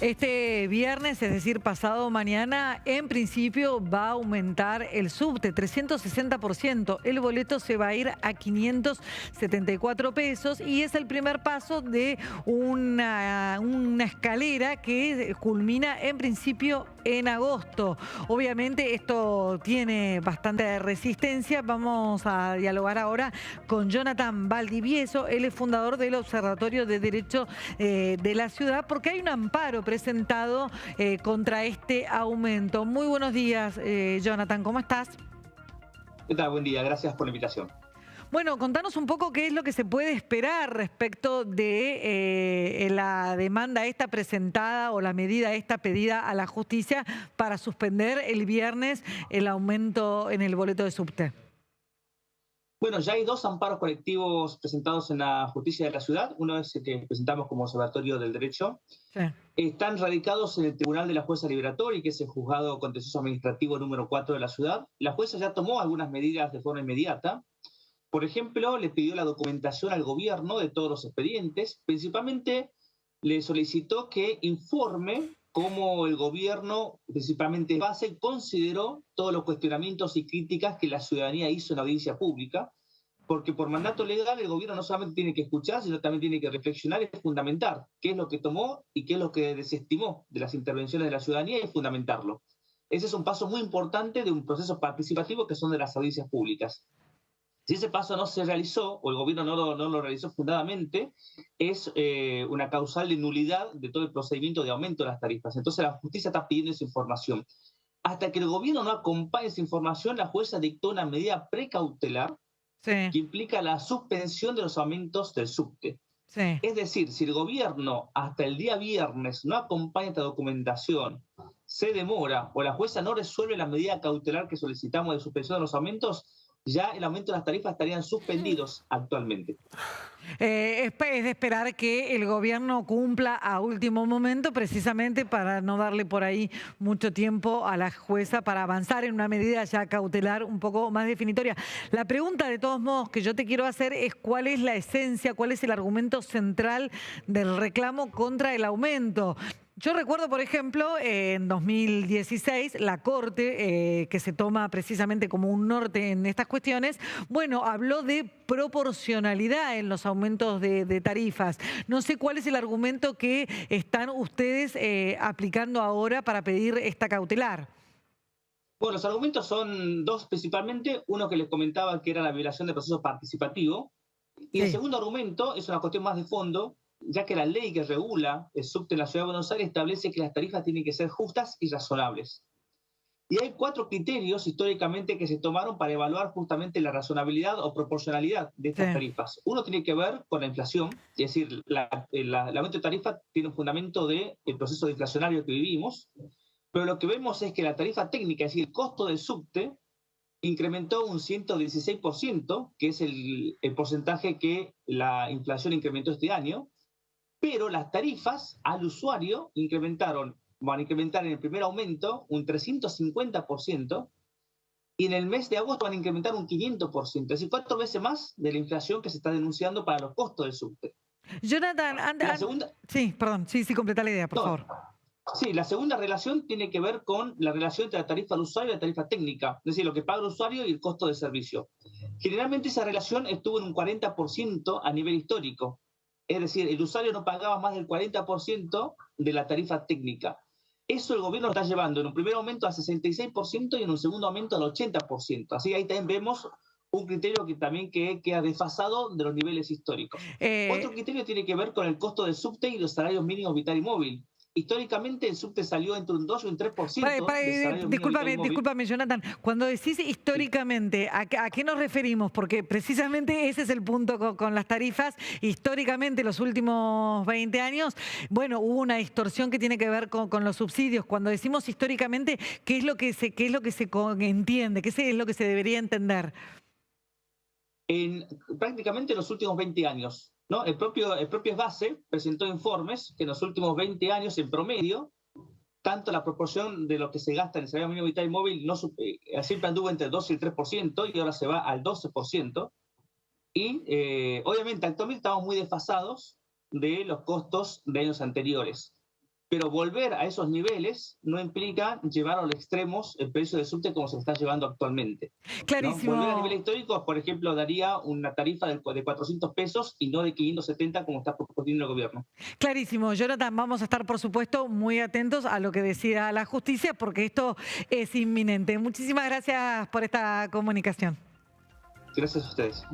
Este viernes, es decir, pasado mañana, en principio va a aumentar el subte 360%. El boleto se va a ir a 574 pesos y es el primer paso de una escalera que culmina en principio en agosto. Obviamente esto tiene bastante resistencia. Vamos a dialogar ahora con Jonathan Valdivieso. Él es fundador del Observatorio de Derecho de la ciudad, porque hay un amparo presentado contra este aumento. Muy buenos días, Jonathan, ¿cómo estás? ¿Qué tal? Buen día, gracias por la invitación. Bueno, contanos un poco qué es lo que se puede esperar respecto de la demanda esta presentada o la medida esta pedida a la justicia para suspender el viernes el aumento en el boleto de subte. Bueno, ya hay dos amparos colectivos presentados en la justicia de la ciudad. Uno es el que presentamos como Observatorio del Derecho. Sí. Están radicados en el Tribunal de la Jueza Liberatoria, que es el juzgado contencioso administrativo número 4 de la ciudad. La jueza ya tomó algunas medidas de forma inmediata. Por ejemplo, le pidió la documentación al gobierno de todos los expedientes. Principalmente le solicitó que informe cómo el gobierno, principalmente base, consideró todos los cuestionamientos y críticas que la ciudadanía hizo en la audiencia pública, porque por mandato legal el gobierno no solamente tiene que escuchar, sino también tiene que reflexionar y fundamentar qué es lo que tomó y qué es lo que desestimó de las intervenciones de la ciudadanía y fundamentarlo. Ese es un paso muy importante de un proceso participativo que son de las audiencias públicas. Si ese paso no se realizó, o el gobierno no lo realizó fundadamente, es una causal de nulidad de todo el procedimiento de aumento de las tarifas. Entonces la justicia está pidiendo esa información. Hasta que el gobierno no acompañe esa información, la jueza dictó una medida precautelar Sí, que implica la suspensión de los aumentos del subte. sí. Es decir, si el gobierno hasta el día viernes no acompaña esta documentación, se demora o la jueza no resuelve la medida cautelar que solicitamos de suspensión de los aumentos, ya el aumento de las tarifas estarían suspendidos actualmente. Es de esperar que el gobierno cumpla a último momento, precisamente para no darle por ahí mucho tiempo a la jueza para avanzar en una medida ya cautelar un poco más definitoria. La pregunta, de todos modos, que yo te quiero hacer es cuál es la esencia, cuál es el argumento central del reclamo contra el aumento. Yo recuerdo, por ejemplo, en 2016, la Corte, que se toma precisamente como un norte en estas cuestiones, bueno, habló de proporcionalidad en los aumentos de tarifas. No sé cuál es el argumento que están ustedes aplicando ahora para pedir esta cautelar. Bueno, los argumentos son dos principalmente. Uno que les comentaba que era la violación del proceso participativo. Y el Sí. segundo argumento es una cuestión más de fondo, ya que la ley que regula el subte en la Ciudad de Buenos Aires establece que las tarifas tienen que ser justas y razonables. Y hay 4 criterios históricamente que se tomaron para evaluar justamente la razonabilidad o proporcionalidad de Sí. estas tarifas. Uno tiene que ver con la inflación, es decir, el aumento de tarifa tiene un fundamento del proceso inflacionario que vivimos, pero lo que vemos es que la tarifa técnica, es decir, el costo del subte, incrementó un 116%, que es el porcentaje que la inflación incrementó este año, pero las tarifas al usuario van a incrementar en el primer aumento un 350% y en el mes de agosto van a incrementar un 500%, es decir, 4 veces más de la inflación que se está denunciando para los costos del subte. Jonathan, La segunda, sí, perdón, sí, completa la idea, por no, favor. sí, la segunda relación tiene que ver con la relación entre la tarifa al usuario y la tarifa técnica, es decir, lo que paga el usuario y el costo de servicio. Generalmente esa relación estuvo en un 40% a nivel histórico, es decir, el usuario no pagaba más del 40% de la tarifa técnica. Eso el gobierno lo está llevando en un primer aumento al 66% y en un segundo aumento al 80%. Así ahí también vemos un criterio que también queda desfasado de los niveles históricos. Otro Eh, criterio tiene que ver con el costo del subte y los salarios mínimos vital y móvil. Históricamente el subte salió entre un 2 y un 3% del salario mínimo vital y móvil. discúlpame, Jonathan. Cuando decís Sí. históricamente, ¿a qué nos referimos? Porque precisamente ese es el punto con las tarifas. Históricamente, los últimos 20 años, bueno, hubo una distorsión que tiene que ver con los subsidios. Cuando decimos históricamente, ¿qué es lo que se entiende? ¿Qué es lo que se debería entender? En prácticamente los últimos 20 años. ¿No? El propio SBASE presentó informes que en los últimos 20 años, en promedio, tanto la proporción de lo que se gasta en el salario mínimo vital y móvil no, siempre anduvo entre el 2 y el 3%, y ahora se va al 12%. Y obviamente actualmente estamos muy desfasados de los costos de años anteriores. Pero volver a esos niveles no implica llevar a los extremos el precio del subte como se lo está llevando actualmente, ¿no? Clarísimo. Volver a niveles históricos, por ejemplo, daría una tarifa de 400 pesos y no de 570 como está proponiendo el gobierno. Clarísimo, Jonathan, vamos a estar, por supuesto, muy atentos a lo que decida la justicia, porque esto es inminente. Muchísimas gracias por esta comunicación. Gracias a ustedes.